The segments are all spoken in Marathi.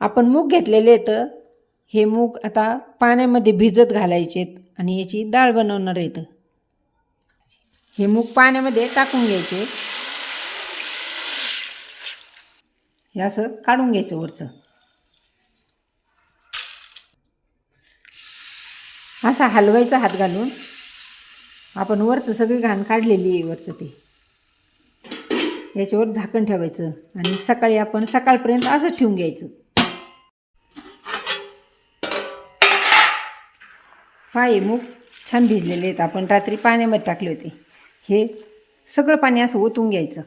आपण मूग घेतलेले आहेत. हे मूग आता पाण्यामध्ये भिजत घालायचेत आणि याची डाळ बनवणार आहेत. हे मूग पाण्यामध्ये टाकून घ्यायचे. हे असं काढून घ्यायचं वरचं. असा हलवायचा हात घालून. आपण वरचं सगळी घाण काढलेली आहे वरचं ते. याच्यावर झाकण ठेवायचं आणि सकाळी आपण सकाळपर्यंत असं ठेवून घ्यायचं. हे मूग छान भिजलेले आहेत. आपण रात्री पाण्यामध्ये टाकले होते. हे सगळं पाणी असं ओतून घ्यायचं.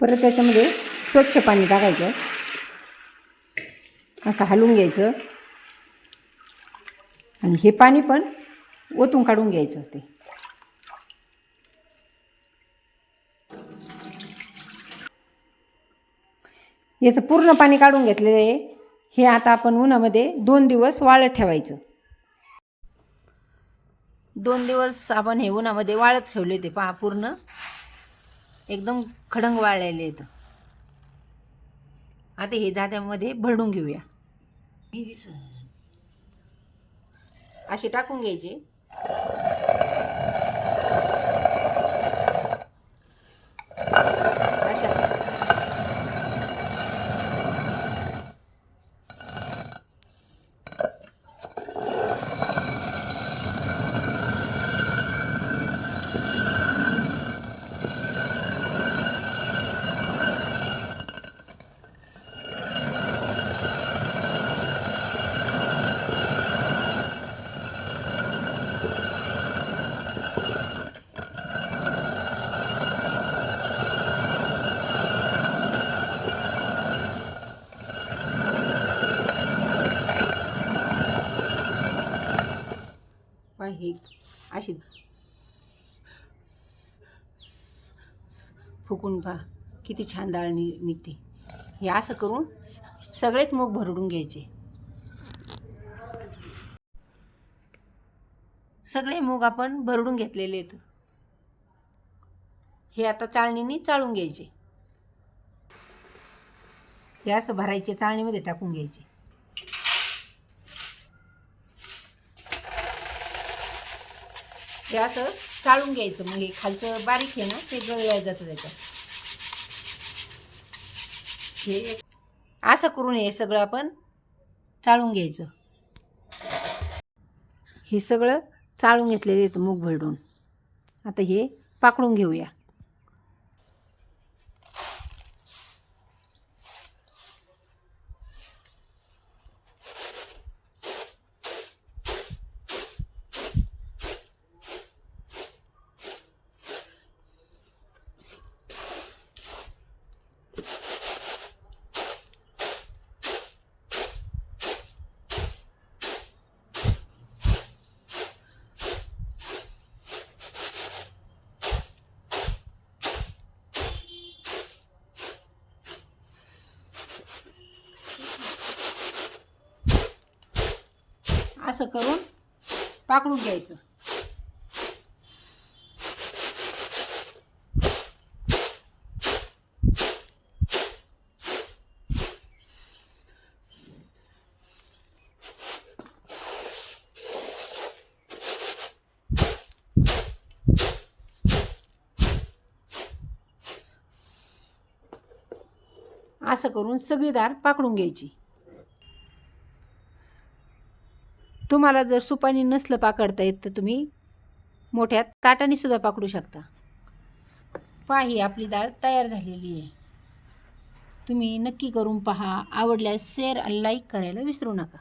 परत त्याच्यामध्ये स्वच्छ पाणी टाकायचं. असं हलवून घ्यायचं आणि हे पाणी पण ओतून काढून घ्यायचं. ते याचं पूर्ण पाणी काढून घेतलेलं आहे. हे आता आपण उन्हामध्ये 2 दिवस वाळत ठेवायचं. 2 दिवस आपण हे उन्हामध्ये वाळत ठेवले ते. पहा पूर्ण एकदम खडंग वाळलेले आहेत. आता हे जात्यामध्ये भरडून घेऊया. असे टाकून घ्यायचे. हे अशी फुकून पहा किती छान डाळ निघते. हे असं करून सगळेच मूग भरडून घ्यायचे. सगळे मूग आपण भरडून घेतलेले आहेत. हे आता चाळणीने चाळून घ्यायचे. हे असं भरायचे, चाळणीमध्ये टाकून घ्यायचे. हे असं चाळून घ्यायचं. मग हे खालचं बारीक आहे ना, ते गळल्या जातं त्याच्यात. हे असं करून हे सगळं आपण चाळून घ्यायचं. हे सगळं चाळून घेतलेलं आहे मूग भरडून. आता हे पाकडून घेऊया. असं करून पाकडून घ्यायचं. असं करून सगळी डाळ पाकडून घ्यायची. तुम्हाला जर सुपानी नसलं पाकडता येत तर तुम्ही मोठ्या ताटाने सुद्धा पाकडू शकता. पहा ही आपली डाळ तयार झालेली आहे. तुम्ही नक्की करून पहा. आवडल्यास शेअर आणि लाईक करायला विसरू नका.